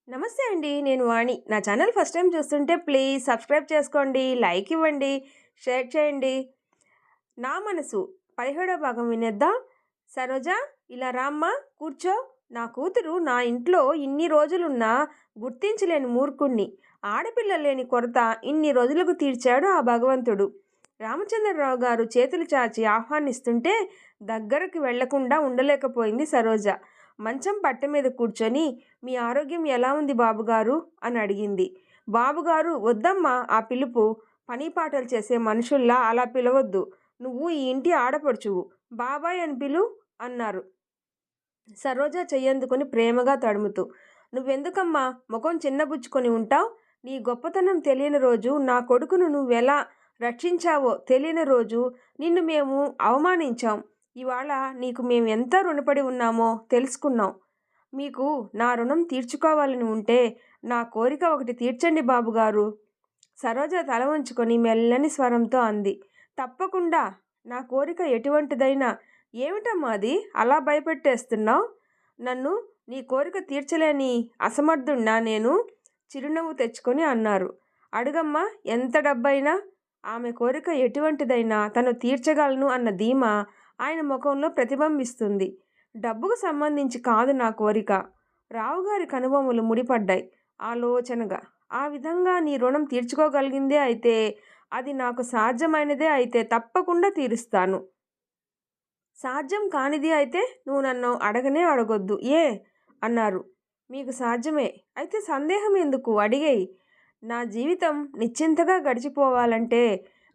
నమస్తే అండి. నేను వాణి. నా ఛానల్ ఫస్ట్ టైం చూస్తుంటే ప్లీజ్ సబ్స్క్రైబ్ చేసుకోండి, లైక్ ఇవ్వండి, షేర్ చేయండి. నా మనసు 17వ భాగం వినేద్దాం. సరోజ, ఇలా రామ్మా, కూర్చో. నా కూతురు నా ఇంట్లో ఇన్ని రోజులున్నా గుర్తించలేని మూర్ఖుణ్ణి. ఆడపిల్ల లేని కొరత ఇన్ని రోజులకు తీర్చాడు ఆ భగవంతుడు. రామచంద్రరావు గారు చేతులు చాచి ఆహ్వానిస్తుంటే దగ్గరకు వెళ్లకుండా ఉండలేకపోయింది సరోజ. మంచం పట్టె మీద కూర్చొని, మీ ఆరోగ్యం ఎలా ఉంది బాబుగారు అని అడిగింది. బాబుగారు వద్దమ్మా ఆ పిలుపు. పని పాటలు చేసే మనుషుల్లా అలా పిలవద్దు. నువ్వు ఈ ఇంటి ఆడపడుచువు. బాబాయ్ అని పిలు అన్నారు సరోజ చెయ్యందుకొని ప్రేమగా తడుముతూ. నువ్వెందుకమ్మా ముఖం చిన్నబుచ్చుకొని ఉంటావు? నీ గొప్పతనం తెలియని రోజు, నా కొడుకును నువ్వెలా రక్షించావో తెలియని రోజు నిన్ను మేము అవమానించాం. ఇవాళ నీకు మేము ఎంత రుణపడి ఉన్నామో తెలుసుకున్నాం. మీకు నా రుణం తీర్చుకోవాలని ఉంటే నా కోరిక ఒకటి తీర్చండి బాబుగారు. సరోజ తల వంచుకొని మెల్లని స్వరంతో అంది. తప్పకుండా. నా కోరిక ఎటువంటిదైనా. ఏమిటమ్మా అది అలా భయపెట్టేస్తున్నావు? నన్ను నీ కోరిక తీర్చలేని అసమర్థున్నా నేను? చిరునవ్వు తెచ్చుకొని అన్నారు. అడుగమ్మా, ఎంత డబ్బైనా. ఆమె కోరిక ఎటువంటిదైనా తను తీర్చగలను అన్న ధీమా ఆయన ముఖంలో ప్రతిబింబిస్తుంది. డబ్బుకు సంబంధించి కాదు నా కోరిక. రావుగారి కనుబొమ్మలు ముడిపడ్డాయి ఆలోచనగా. ఆ విధంగా నీ రుణం తీర్చుకోగలిగిందే అయితే, అది నాకు సాధ్యమైనదే అయితే తప్పకుండా తీరుస్తాను. సాధ్యం కానిది అయితే నువ్వు నన్ను అడగనే అడగొద్దు. ఏ అన్నారు. మీకు సాధ్యమే అయితే సందేహం ఎందుకు, అడిగేయి. నా జీవితం నిశ్చింతగా గడిచిపోవాలంటే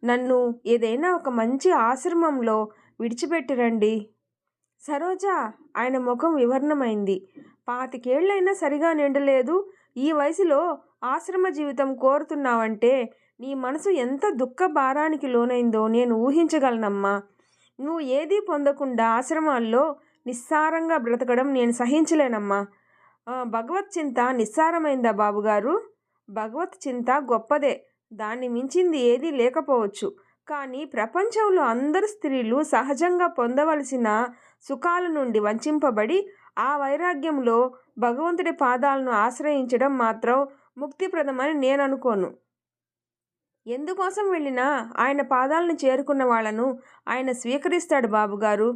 నన్ను ఏదైనా ఒక మంచి ఆశ్రమంలో విడిచిపెట్టిరండి. సరోజ, ఆయన ముఖం వివర్ణమైంది. 25 ఏళ్ళైనా సరిగా నిండలేదు. ఈ వయసులో ఆశ్రమ జీవితం కోరుతున్నావంటే నీ మనసు ఎంత దుఃఖ భారానికి లోనైందో నేను ఊహించగలనమ్మా. నువ్వు ఏదీ పొందకుండా ఆశ్రమాల్లో నిస్సారంగా బ్రతకడం నేను సహించలేనమ్మా. భగవత్ చింత నిస్సారమైందా బాబుగారు? భగవత్ చింత గొప్పదే. దాన్ని మించింది ఏదీ లేకపోవచ్చు. కానీ ప్రపంచంలో అందరు స్త్రీలు సహజంగా పొందవలసిన సుఖాల నుండి వంచింపబడి ఆ వైరాగ్యంలో భగవంతుడి పాదాలను ఆశ్రయించడం మాత్రం ముక్తిప్రదమని నేను అనుకోను. ఎందుకోసం వెళ్ళినా ఆయన పాదాలను చేరుకున్న వాళ్లను ఆయన స్వీకరిస్తాడు బాబుగారు.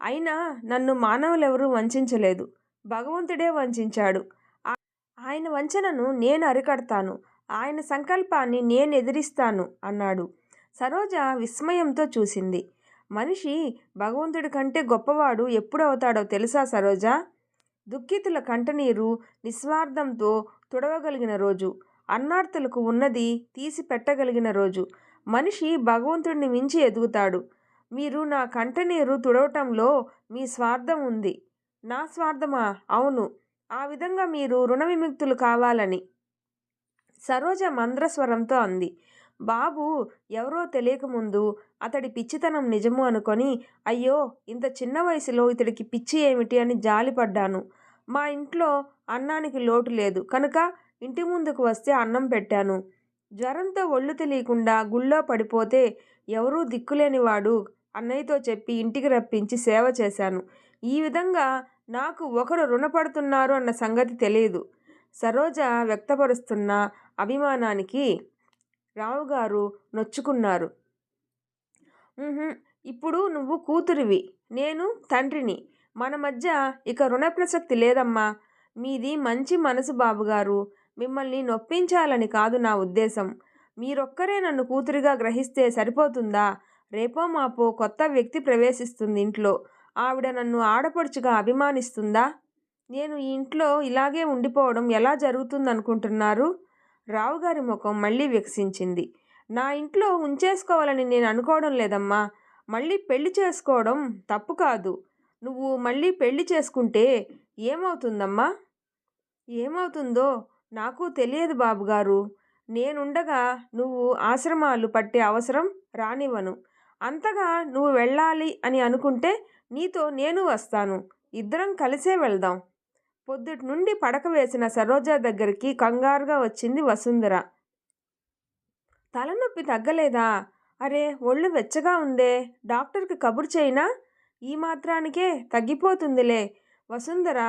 అయినా నన్ను మానవులెవరూ వంచలేదు, భగవంతుడే వంచాడు. ఆయన వంచనను నేను అరికడతాను. ఆయన సంకల్పాన్ని నేను ఎదిరిస్తాను అన్నాడు. సరోజ విస్మయంతో చూసింది. మనిషి భగవంతుడి కంటే గొప్పవాడు ఎప్పుడు అవుతాడో తెలుసా సరోజ? దుఃఖితుల కంటనీరు నిస్వార్థంతో తుడవగలిగిన రోజు, అన్నార్తులకు ఉన్నది తీసి పెట్టగలిగిన రోజు మనిషి భగవంతుడిని మించి ఎదుగుతాడు. మీరు నా కంటనీరు తుడవటంలో మీ స్వార్థం ఉంది. నా స్వార్థమా? అవును. ఆ విధంగా మీరు రుణ విముక్తులు కావాలని సరోజ మంద్రస్వరంతో అంది. బాబు ఎవరో తెలియకముందు అతడి పిచ్చితనం నిజము అనుకొని, అయ్యో ఇంత చిన్న వయసులో ఇతడికి పిచ్చి ఏమిటి అని జాలిపడ్డాను. మా ఇంట్లో అన్నానికి లోటు లేదు కనుక ఇంటి ముందుకు వస్తే అన్నం పెట్టాను. జ్వరంతో ఒళ్ళు తెలియకుండా గుళ్ళో పడిపోతే ఎవరూ దిక్కులేనివాడు అన్నయ్యతో చెప్పి ఇంటికి రప్పించి సేవ చేశాను. ఈ విధంగా నాకు ఒకరు రుణపడుతున్నారు అన్న సంగతి తెలియదు. సరోజ వ్యక్తపరుస్తున్న అభిమానానికి రావుగారు నొచ్చుకున్నారు. ఇప్పుడు నువ్వు కూతురివి, నేను తండ్రిని. మన మధ్య ఇక రుణ ప్రసక్తి లేదమ్మా. మీది మంచి మనసు బాబుగారు. మిమ్మల్ని నొప్పించాలని కాదు నా ఉద్దేశం. మీరొక్కరే నన్ను కూతురిగా గ్రహిస్తే సరిపోతుందా? రేపో మాపో కొత్త వ్యక్తి ప్రవేశిస్తుంది ఇంట్లో. ఆవిడ నన్ను ఆడపడుచుగా అభిమానిస్తుందా? నేను ఈ ఇంట్లో ఇలాగే ఉండిపోవడం ఎలా జరుగుతుందనుకుంటున్నారు? రావుగారి ముఖం మళ్ళీ వికసించింది. నా ఇంట్లో ఉంచేసుకోవాలని నేను అనుకోవడం లేదమ్మా. మళ్ళీ పెళ్లి చేసుకోవడం తప్పు కాదు. నువ్వు మళ్ళీ పెళ్లి చేసుకుంటే ఏమవుతుందమ్మా? ఏమవుతుందో నాకు తెలియదు బాబుగారు. నేనుండగా నువ్వు ఆశ్రమాలు పట్టే అవసరం రానివ్వను. అంతగా నువ్వు వెళ్ళాలి అని అనుకుంటే నీతో నేను వస్తాను. ఇద్దరం కలిసే వెళ్దాం. పొద్దుటి నుండి పడక వేసిన సరోజ దగ్గరికి కంగారుగా వచ్చింది వసుంధర. తలనొప్పి తగ్గలేదా? అరే, ఒళ్ళు వెచ్చగా ఉందే. డాక్టర్కి కబురు చేయినా? ఈ మాత్రానికే తగ్గిపోతుందిలే. వసుంధర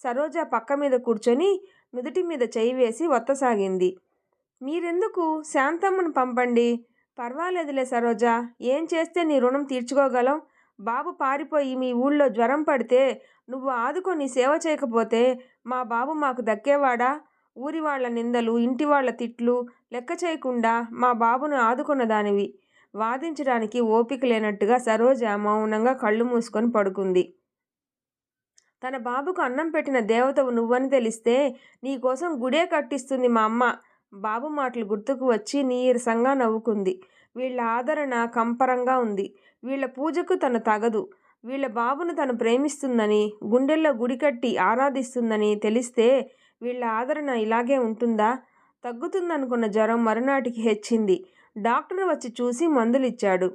సరోజ పక్క మీద కూర్చొని, నుదుటి మీద చెయ్యి వేసి ఒత్తసాగింది. మీరెందుకు శాంతమ్మను పంపండి. పర్వాలేదులే సరోజ, ఏం చేస్తే నీ రుణం తీర్చుకోగలం? బాబు పారిపోయి మీ ఊళ్ళో జ్వరం పడితే నువ్వు ఆదుకొని సేవ చేయకపోతే మా బాబు మాకు దక్కేవాడా? ఊరి వాళ్ళ నిందలు, ఇంటి వాళ్ళ తిట్లు లెక్క చేయకుండా మా బాబును ఆదుకున్నదానివి. వాదించడానికి ఓపిక లేనట్టుగా సరోజ మౌనంగా కళ్ళు మూసుకొని పడుకుంది. తన బాబుకు అన్నం పెట్టిన దేవతవు నువ్వని తెలిస్తే నీకోసం గుడే కట్టిస్తుంది మా అమ్మ. బాబు మాటలు గుర్తుకు వచ్చి నీరసంగా నవ్వుకుంది. వీళ్ళ ఆదరణ కంపరంగా ఉంది. వీళ్ళ పూజకు తను తగదు. వీళ్ళ బాబును తను ప్రేమిస్తుందని, గుండెల్లో గుడి కట్టి ఆరాధిస్తుందని తెలిస్తే వీళ్ళ ఆదరణ ఇలాగే ఉంటుందా? తగ్గుతుందనుకున్న జ్వరం మరునాటికి హెచ్చింది. డాక్టర్ వచ్చి చూసి మందులిచ్చాడు.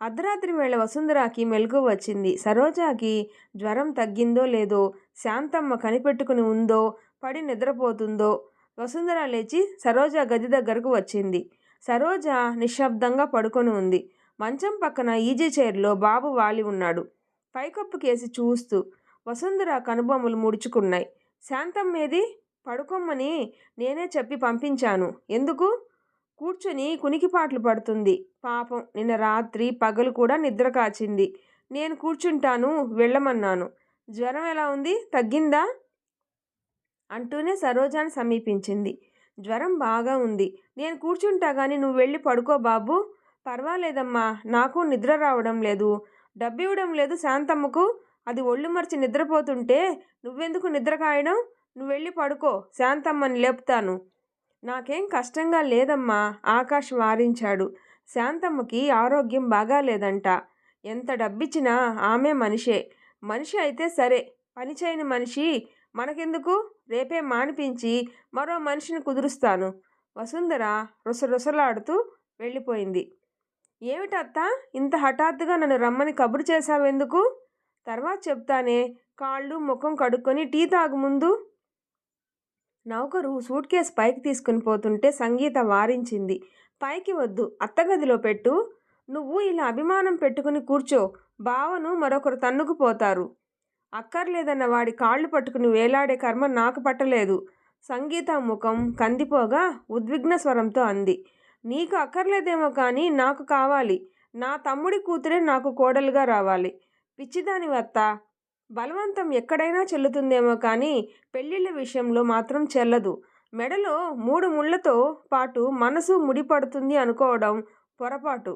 అర్ధరాత్రి వేళ వసుంధరాకి మెలకువ వచ్చింది. సరోజాకి జ్వరం తగ్గిందో లేదో, శాంతమ్మ కనిపెట్టుకుని ఉందో, పడి నిద్రపోతుందో. వసుంధర లేచి సరోజ గది దగ్గరకు వచ్చింది. సరోజ నిశ్శబ్దంగా పడుకొని ఉంది. మంచం పక్కన ఈజీ చైర్లో బాబు వాలి ఉన్నాడు, పైకప్పు కేసి చూస్తూ. వసుంధర కనుబొమ్మలు ముడుచుకున్నాయి. శాంతమ్మేది? పడుకోమ్మని నేనే చెప్పి పంపించాను. ఎందుకు? కూర్చొని కునికిపాట్లు పడుతుంది. పాపం నిన్న రాత్రి పగలు కూడా నిద్ర కాచింది. నేను కూర్చుంటాను, వెళ్ళమన్నాను. జ్వరం ఎలా ఉంది? తగ్గిందా? అంటూనే సరోజాని సమీపించింది. జ్వరం బాగా ఉంది. నేను కూర్చుంటా గాని నువ్వు వెళ్ళి పడుకో బాబు. పర్వాలేదమ్మా, నాకు నిద్ర రావడం లేదు. డబ్బివ్వడం లేదు శాంతమ్మకు. అది ఒళ్ళు మర్చి నిద్రపోతుంటే నువ్వెందుకు నిద్ర కాయడం? నువ్వెళ్ళి పడుకో, శాంతమ్మని లేపుతాను. నాకేం కష్టంగా లేదమ్మా, ఆకాష్ వారించాడు. శాంతమ్మకి ఆరోగ్యం బాగాలేదంట. ఎంత డబ్బిచ్చినా ఆమె మనిషే. మనిషి అయితే సరే, పనిచేయని మనిషి మనకెందుకు? రేపే మానిపించి మరో మనిషిని కుదురుస్తాను. వసుంధర రుసరుసలాడుతూ వెళ్ళిపోయింది. ఏమిటత్తా, ఇంత హఠాత్తుగా నన్ను రమ్మని కబురు చేశావెందుకు? తర్వాత చెప్తానే, కాళ్ళు ముఖం కడుక్కొని టీ తాగు ముందు. నౌకరు సూట్ కేసు పైకి తీసుకుని పోతుంటే సంగీత వారించింది. పైకి వద్దు, అత్తగదిలో పెట్టు. నువ్వు ఇలా అభిమానం పెట్టుకుని కూర్చో, బావను మరొకరు తన్నుకుపోతారు. అక్కర్లేదన్న వాడి కాళ్ళు పట్టుకుని వేలాడే కర్మ నాకు పట్టలేదు. సంగీత ముఖం కందిపోగా ఉద్విగ్న స్వరంతో అంది. నీకు అక్కర్లేదేమో కానీ నాకు కావాలి. నా తమ్ముడి కూతురే నాకు కోడలుగా రావాలి. పిచ్చిదాని అత్త, బలవంతం ఎక్కడైనా చెల్లుతుందేమో కానీ పెళ్ళిళ్ళ విషయంలో మాత్రం చెల్లదు. మెడలో 3 ముళ్ళతో పాటు మనసు ముడిపడుతుంది అనుకోవడం పొరపాటు.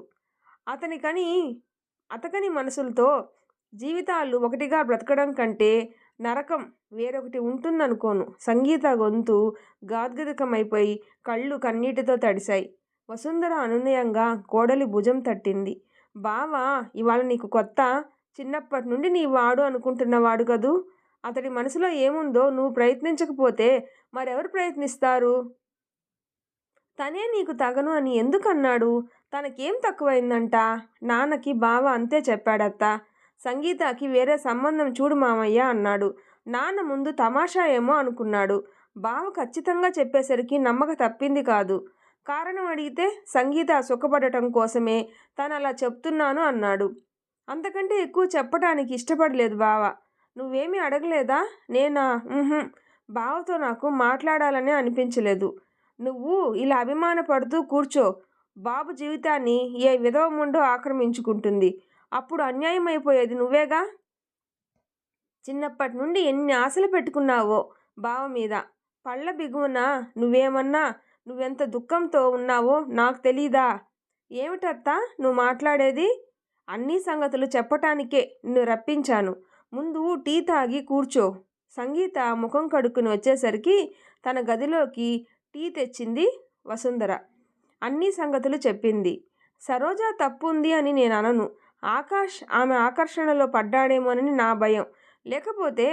అతకని మనసులతో జీవితాలు ఒకటిగా బ్రతకడం కంటే నరకం వేరొకటి ఉంటుందనుకోను. సంగీత గొంతు గాద్గదికమైపోయి కళ్ళు కన్నీటితో తడిశాయి. వసుంధర అనునయంగా కోడలి భుజం తట్టింది. బావా ఇవాళ నీకు కొత్త? చిన్నప్పటి నుండి నీ వాడు అనుకుంటున్నవాడు కదూ. అతడి మనసులో ఏముందో నువ్వు ప్రయత్నించకపోతే మరెవరు ప్రయత్నిస్తారు? తనే నీకు తగను అని ఎందుకన్నాడు? తనకేం తక్కువైందంట? నాన్నకి బావ అంతే చెప్పాడత్తా. సంగీతకి వేరే సంబంధం చూడు మామయ్య అన్నాడు. నాన్న ముందు తమాషా ఏమో అనుకున్నాడు. బావ ఖచ్చితంగా చెప్పేసరికి నమ్మక తప్పింది కాదు. కారణం అడిగితే సంగీత సుఖపడటం కోసమే తను అలా చెప్తున్నాను అన్నాడు. అంతకంటే ఎక్కువ చెప్పడానికి ఇష్టపడలేదు బావ. నువ్వేమీ అడగలేదా? నేనా? బావతో నాకు మాట్లాడాలనే అనిపించలేదు. నువ్వు ఇలా అభిమానపడుతూ కూర్చో. బాబు జీవితాన్ని ఏ విధవ ముండో ఆక్రమించుకుంటుంది. అప్పుడు అన్యాయం అయిపోయేది నువ్వేగా. చిన్నప్పటి నుండి ఎన్ని ఆశలు పెట్టుకున్నావో బావ మీద. పళ్ళ బిగువన నువ్వెంత దుఃఖంతో ఉన్నావో నాకు తెలీదా? ఏమిటత్తా నువ్వు మాట్లాడేది? అన్ని సంగతులు చెప్పటానికే నిన్ను రప్పించాను. ముందు టీ తాగి కూర్చో. సంగీత ముఖం కడుక్కుని వచ్చేసరికి తన గదిలోకి టీ తెచ్చింది వసుంధర. అన్ని సంగతులు చెప్పింది. సరోజ తప్పుంది అని నేను అనను. ఆకాష్ ఆమె ఆకర్షణలో పడ్డాడేమోనని నా భయం. లేకపోతే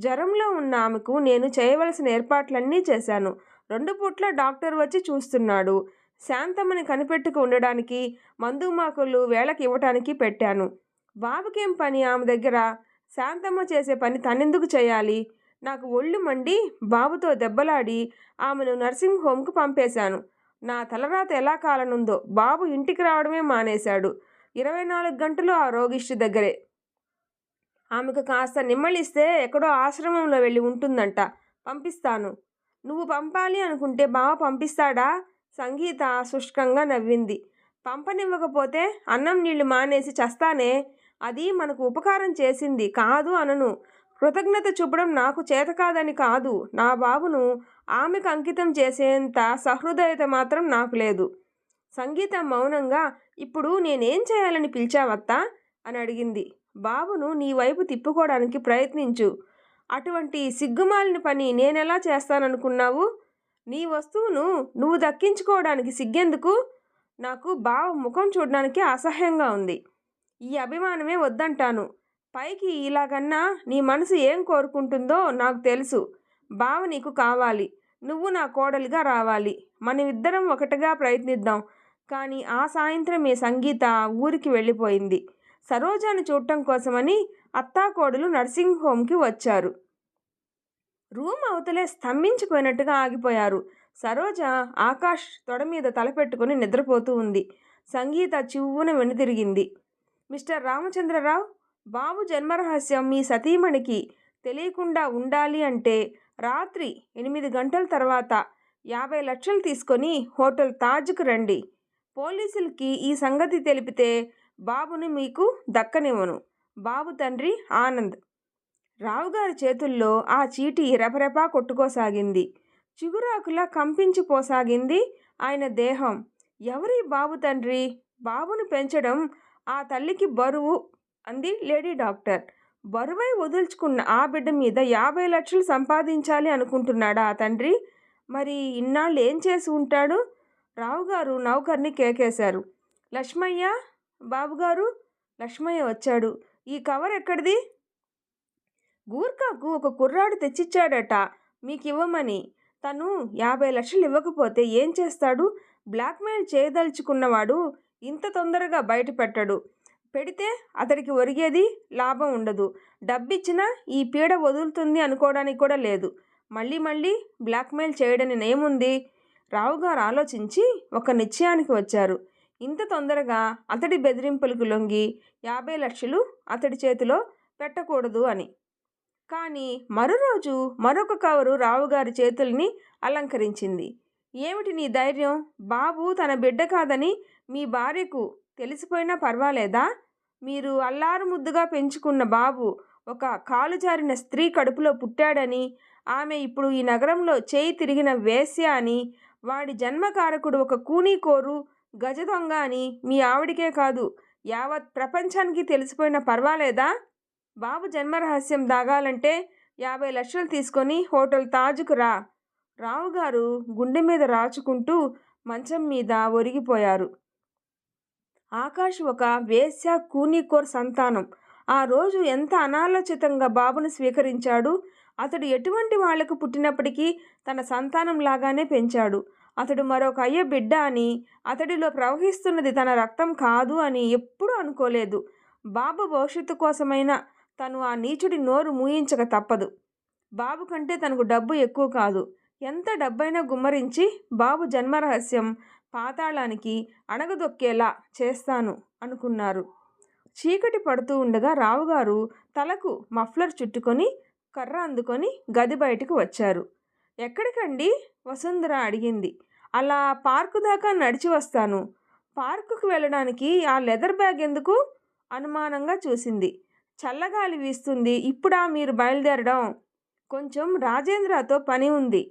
జ్వరంలో ఉన్న ఆమెకు నేను చేయవలసిన ఏర్పాట్లన్నీ చేశాను. 2 పూట్ల డాక్టర్ వచ్చి చూస్తున్నాడు. శాంతమ్మని కనిపెట్టుకు ఉండడానికి మందు మాకులు వేళకి ఇవ్వటానికి పెట్టాను. బాబుకేం పని ఆమె దగ్గర? శాంతమ్మ చేసే పని తనెందుకు చేయాలి? నాకు ఒళ్ళు మండి బాబుతో దెబ్బలాడి ఆమెను నర్సింగ్ హోమ్కు పంపేశాను. నా తలరాత ఎలా కాలనుందో. బాబు ఇంటికి రావడమే మానేశాడు. 24 గంటలు ఆ రోగిష్టి దగ్గరే. ఆమెకు కాస్త నిమ్మళిస్తే ఎక్కడో ఆశ్రమంలో వెళ్ళి ఉంటుందంట. పంపిస్తాను. నువ్వు పంపాలి అనుకుంటే బావ పంపిస్తాడా? సంగీత శుష్కంగా నవ్వింది. పంపనివ్వకపోతే అన్నం నీళ్లు మానేసి చస్తానే. అది మనకు ఉపకారం చేసింది కాదు అనను. కృతజ్ఞత చూపడం నాకు చేత కాదని కాదు. నా బాబును ఆమెకు అంకితం చేసేంత సహృదయత మాత్రం నాకు లేదు. సంగీత మౌనంగా, ఇప్పుడు నేనేం చేయాలని పిలిచావత్తా అని అడిగింది. బాబును నీ వైపు తిప్పుకోవడానికి ప్రయత్నించు. అటువంటి సిగ్గుమాలిన పని నేనెలా చేస్తాననుకున్నావు? నీ వస్తువును నువ్వు దక్కించుకోవడానికి సిగ్గెందుకు? నాకు బావ ముఖం చూడడానికి అసహ్యంగా ఉంది. ఈ అభిమానమే వద్దంటాను. పైకి ఇలాగన్నా నీ మనసు ఏం కోరుకుంటుందో నాకు తెలుసు. బావ నీకు కావాలి. నువ్వు నా కోడలిగా రావాలి. మనమిద్దరం ఒకటిగా ప్రయత్నిద్దాం. కానీ ఆ సాయంత్రమే సంగీత ఊరికి వెళ్ళిపోయింది. సరోజాను చూడటం కోసమని అత్తాకోడలు నర్సింగ్ హోమ్కి వచ్చారు. రూమ్ అవతలే స్తంభించిపోయినట్టుగా ఆగిపోయారు. సరోజ ఆకాష్ తొడ మీద తలపెట్టుకుని నిద్రపోతూ ఉంది. సంగీత చివ్వున వెనుతిరిగింది. మిస్టర్ రామచంద్రరావు, బాబు జన్మరహస్యం మీ సతీమణికి తెలియకుండా ఉండాలి అంటే రాత్రి 8 గంటల తర్వాత 50 లక్షలు తీసుకొని హోటల్ తాజ్కు రండి. పోలీసులకి ఈ సంగతి తెలిపితే బాబుని మీకు దక్కనివ్వను. బాబు తండ్రి ఆనంద్. రావుగారి చేతుల్లో ఆ చీటీ రెపరెపా కొట్టుకోసాగింది. చిగురాకులా కంపించిపోసాగింది ఆయన దేహం. ఎవరి బాబు తండ్రి? బాబును పెంచడం ఆ తల్లికి బరువు అంది లేడీ డాక్టర్. బరువై వదుల్చుకున్న ఆ బిడ్డ మీద 50 లక్షలు సంపాదించాలి అనుకుంటున్నాడా ఆ తండ్రి? మరి ఇన్నాళ్ళు ఏం చేసి ఉంటాడు? రావుగారు నౌకర్ని కేకేశారు. లక్ష్మయ్య, బాబుగారు. లక్ష్మయ్య వచ్చాడు. ఈ కవర్ ఎక్కడిది? గూర్ఖాకు ఒక కుర్రాడు తెచ్చిచ్చాడట మీకివ్వమని. తను 50 లక్షలు ఇవ్వకపోతే ఏం చేస్తాడు? బ్లాక్మెయిల్ చేయదలుచుకున్నవాడు ఇంత తొందరగా బయట పెట్టడు. పెడితే అతడికి ఒరిగేది లాభం ఉండదు. డబ్బిచ్చినా ఈ పీడ వదులుతుంది అనుకోవడానికి కూడా లేదు. మళ్ళీ బ్లాక్మెయిల్ చేయడని ఏముంది? రావుగారు ఆలోచించి ఒక నిశ్చయానికి వచ్చారు. ఇంత తొందరగా అతడి బెదిరింపులకు లొంగి 50 లక్షలు అతడి చేతిలో పెట్టకూడదు అని. కానీ మరోరోజు మరొక కవరు రావుగారి చేతుల్ని అలంకరించింది. ఏమిటి నీ ధైర్యం? బాబు తన బిడ్డ కాదని మీ భార్యకు తెలిసిపోయినా పర్వాలేదా? మీరు అల్లారు ముద్దుగా పెంచుకున్న బాబు ఒక కాలు జారిన స్త్రీ కడుపులో పుట్టాడని, ఆమె ఇప్పుడు ఈ నగరంలో చేయి తిరిగిన వేశ్య అని, వాడి జన్మకారకుడు ఒక కూనీకోరు గజ దొంగ అని మీ ఆవిడికే కాదు యావత్ ప్రపంచానికి తెలిసిపోయినా పర్వాలేదా? బాబు జన్మరహస్యం దాగాలంటే 50 లక్షలు తీసుకొని హోటల్ తాజ్కు రా. రావుగారు గుండె మీద రాచుకుంటూ మంచం మీద ఒరిగిపోయారు. ఆకాష్ ఒక వేశ్య కూనీకోర్ సంతానం. ఆ రోజు ఎంత అనాలోచితంగా బాబును స్వీకరించాడు. అతడు ఎటువంటి వాళ్లకు పుట్టినప్పటికీ తన సంతానం లాగానే పెంచాడు. అతడు మరొక అయ్య బిడ్డ అని, అతడిలో ప్రవహిస్తున్నది తన రక్తం కాదు అని ఎప్పుడూ అనుకోలేదు. బాబు భవిష్యత్తు కోసమైనా తను ఆ నీచుడి నోరు మూయించక తప్పదు. బాబు కంటే తనకు డబ్బు ఎక్కువ కాదు. ఎంత డబ్బైనా గుమ్మరించి బాబు జన్మరహస్యం పాతాళానికి అణగదొక్కేలా చేస్తాను అనుకున్నారు. చీకటి పడుతూ ఉండగా రావుగారు తలకు మఫ్లర్ చుట్టుకొని కర్ర అందుకొని గది బయటకు వచ్చారు. ఎక్కడికండి? వసుంధర అడిగింది. అలా పార్కు దాకా నడిచి వస్తాను. పార్కుకు వెళ్ళడానికి ఆ లెదర్ బ్యాగ్ ఎందుకు? అనుమానంగా చూసింది. చల్లగాలి వీస్తుంది. ఇప్పుడా మీరు బయలుదేరడం? కొంచెం రాజేంద్రతో పని ఉంది.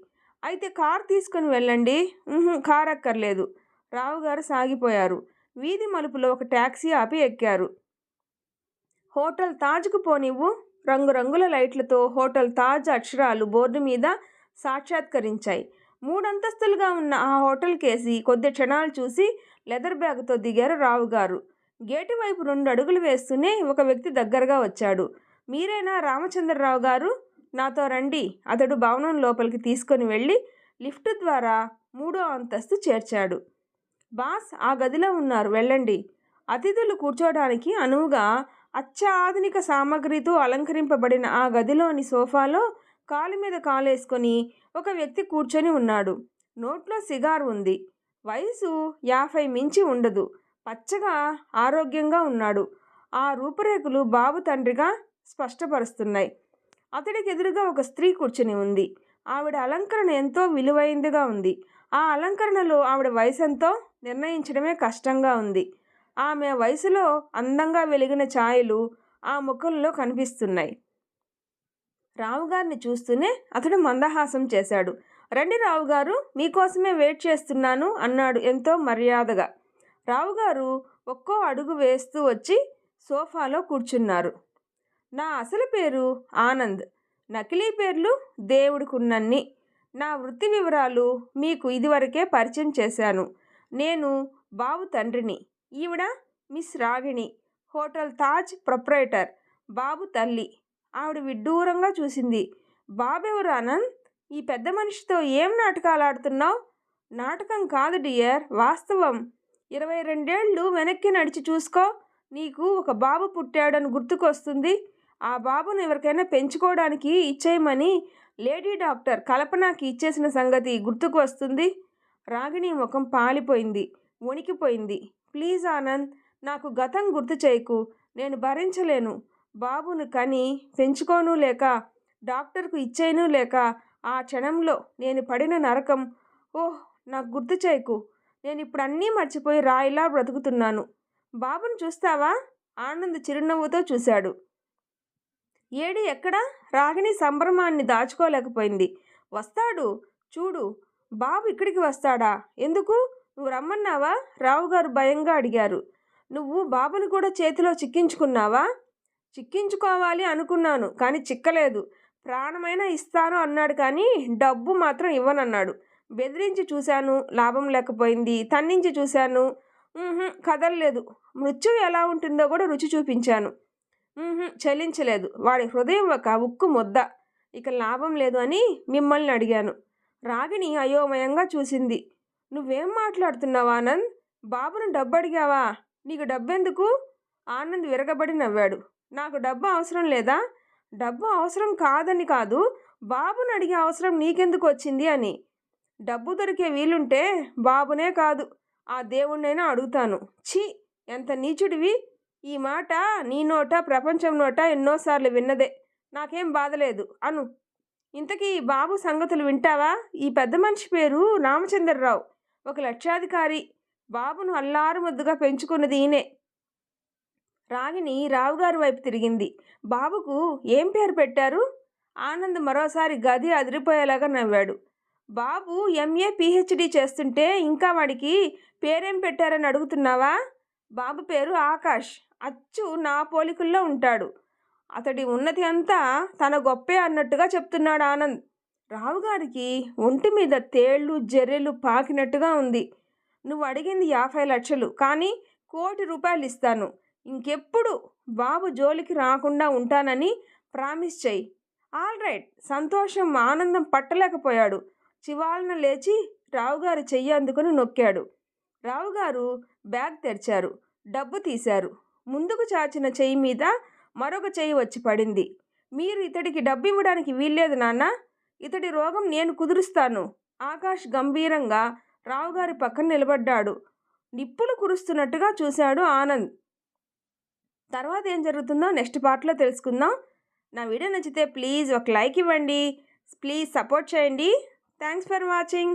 అయితే కారు తీసుకుని వెళ్ళండి. కారు అక్కర్లేదు. రావుగారు సాగిపోయారు. వీధి మలుపులో ఒక ట్యాక్సీ ఆపి ఎక్కారు. హోటల్ తాజ్కు పోనివ్వు. రంగురంగుల లైట్లతో హోటల్ తాజ్ అక్షరాలు బోర్డు మీద సాక్షాత్కరించాయి. 3 అంతస్తులుగా ఉన్న ఆ హోటల్ కేసి కొద్ది క్షణాలు చూసి లెదర్ బ్యాగ్తో దిగారు రావుగారు. గేటు వైపు 2 అడుగులు వేస్తూనే ఒక వ్యక్తి దగ్గరగా వచ్చాడు. మీరేనా రామచంద్రరావు గారు? నాతో రండి. అతడు భవనం లోపలికి తీసుకొని వెళ్ళి లిఫ్ట్ ద్వారా 3వ అంతస్తు చేర్చాడు. బాస్ ఆ గదిలో ఉన్నారు, వెళ్ళండి. అతిథులు కూర్చోడానికి అనువుగా అత్యాధునిక సామగ్రితో అలంకరింపబడిన ఆ గదిలోని సోఫాలో కాలు మీద కాలేసుకొని ఒక వ్యక్తి కూర్చొని ఉన్నాడు. నోట్లో సిగారు ఉంది. వయసు 50 మించి ఉండదు. పచ్చగా ఆరోగ్యంగా ఉన్నాడు. ఆ రూపురేఖలు బాబు తండ్రిగా స్పష్టపరుస్తున్నాయి. అతడికి ఎదురుగా ఒక స్త్రీ కూర్చుని ఉంది. ఆవిడ అలంకరణ ఎంతో విలువైందిగా ఉంది. ఆ అలంకరణలో ఆవిడ వయసెంతో నిర్ణయించడమే కష్టంగా ఉంది. ఆమె వయసులో అందంగా వెలిగిన ఛాయలు ఆ ముఖంలో కనిపిస్తున్నాయి. రావుగారిని చూస్తూనే అతడు మందహాసం చేశాడు. రండి రావుగారు, మీకోసమే వెయిట్ చేస్తున్నాను అన్నాడు ఎంతో మర్యాదగా. రావుగారు ఒక్కో అడుగు వేస్తూ వచ్చి సోఫాలో కూర్చున్నారు. నా అసలు పేరు ఆనంద్, నకిలీ పేర్లు దేవుడికున్నన్ని. నా వృత్తి వివరాలు మీకు ఇదివరకే పరిచయం చేశాను. నేను బాబు తండ్రిని. ఈవిడ miss Ragini, hotel Taj proprietor. Babu తల్లి. ఆవిడ విడ్డూరంగా చూసింది. బాబెవరు ఆనంద్? ఈ పెద్ద మనిషితో ఏం నాటకాలు ఆడుతున్నావు? నాటకం కాదు డియర్, వాస్తవం. 22 వెనక్కి నడిచి చూసుకో, నీకు ఒక బాబు పుట్టాడని గుర్తుకొస్తుంది. ఆ బాబును ఎవరికైనా పెంచుకోవడానికి ఇచ్చేయమని లేడీ డాక్టర్ కల్పనకి ఇచ్చేసిన సంగతి గుర్తుకు వస్తుంది. రాగిణి ముఖం పాలిపోయింది, వణికిపోయింది. ప్లీజ్ ఆనంద్, నాకు గతం గుర్తు చేయకు. నేను భరించలేను. బాబును కని పెంచుకోను లేక డాక్టర్కు ఇచ్చేయను లేక ఆ క్షణంలో నేను పడిన నరకం. ఓహ్, నాకు గుర్తు చేయకు. నేను ఇప్పుడు అన్నీ మర్చిపోయి రాయిలా బ్రతుకుతున్నాను. బాబును చూస్తావా? ఆనంద్ చిరునవ్వుతో చూశాడు. ఏడి ఎక్కడా? రాగిణి సంభ్రమాన్ని దాచుకోలేకపోయింది. వస్తాడు, చూడు. బాబు ఇక్కడికి వస్తాడా? ఎందుకు? నువ్వు రమ్మన్నావా? రావుగారు భయంగా అడిగారు. నువ్వు బాబుని కూడా చేతిలో చిక్కించుకున్నావా? చిక్కించుకోవాలి అనుకున్నాను, కానీ చిక్కలేదు. ప్రాణమైనా ఇస్తాను అన్నాడు, కానీ డబ్బు మాత్రం ఇవ్వనన్నాడు. బెదిరించి చూశాను, లాభం లేకపోయింది. తన్నించి చూశాను, కదలలేదు. మృత్యువు ఎలా ఉంటుందో కూడా రుచి చూపించాను, చెల్లించలేదు. వాడి హృదయం ఒక ఉక్కు ముద్ద. ఇక లాభం లేదు అని మిమ్మల్ని అడిగాను. రాగిణి అయోమయంగా చూసింది. నువ్వేం మాట్లాడుతున్నావు ఆనంద్? బాబును డబ్బు అడిగావా? నీకు డబ్బెందుకు? ఆనంద్ విరగబడి నవ్వాడు. నాకు డబ్బు అవసరం లేదా? డబ్బు అవసరం కాదని కాదు, బాబుని అడిగే అవసరం నీకెందుకు వచ్చింది అని. డబ్బు దొరికే వీలుంటే బాబునే కాదు, ఆ దేవుణ్ణైనా అడుగుతాను. ఛీ, ఎంత నీచుడివి! ఈ మాట నీ నోట ప్రపంచం నోట ఎన్నోసార్లు విన్నదే. నాకేం బాధలేదు అను. ఇంతకీ బాబు సంగతులు వింటావా? ఈ పెద్ద మనిషి పేరు రామచంద్రరావు, ఒక లక్షాధికారి. బాబును అల్లారు ముద్దుగా పెంచుకున్నది ఈయనే. రాగిణి రావుగారి వైపు తిరిగింది. బాబుకు ఏం పేరు పెట్టారు? ఆనంద్ మరోసారి గది అదిరిపోయేలాగా నవ్వాడు. బాబు ఎంఏ పిహెచ్డి చేస్తుంటే ఇంకా వాడికి పేరేం పెట్టారని అడుగుతున్నావా? బాబు పేరు ఆకాష్. అచ్చు నా పోలికల్లో ఉంటాడు. అతడి ఉన్నతి అంతా తన గొప్పే అన్నట్టుగా చెప్తున్నాడు ఆనంద్. రావుగారికి ఒంటి మీద తేళ్ళు జర్రెలు పాకినట్టుగా ఉంది. నువ్వు అడిగింది 50 లక్షలు, కానీ 1,00,00,000 రూపాయలు ఇస్తాను. ఇంకెప్పుడు బాబు జోలికి రాకుండా ఉంటానని ప్రామిస్ చెయ్యి. All right. సంతోషం ఆనందం పట్టలేకపోయాడు. చివాలన లేచి రావుగారి చెయ్యి అందుకుని నొక్కాడు. రావుగారు బ్యాగ్ తెరిచారు, డబ్బు తీశారు. ముందుకు చాచిన చెయ్యి మీద మరొక చెయ్యి వచ్చి పడింది. మీరు ఇతడికి డబ్బు ఇవ్వడానికి వీల్లేదు నాన్న. ఇతడి రోగం నేను కుదురుస్తాను. ఆకాష్ గంభీరంగా రావుగారి పక్కన నిలబడ్డాడు. నిప్పులు కురుస్తున్నట్టుగా చూశాడు ఆనంద్. తర్వాత ఏం జరుగుతుందో నెక్స్ట్ పార్ట్లో తెలుసుకుందాం. నా వీడియో నచ్చితే ప్లీజ్ ఒక లైక్ ఇవ్వండి. ప్లీజ్ సపోర్ట్ చేయండి. Thanks for watching.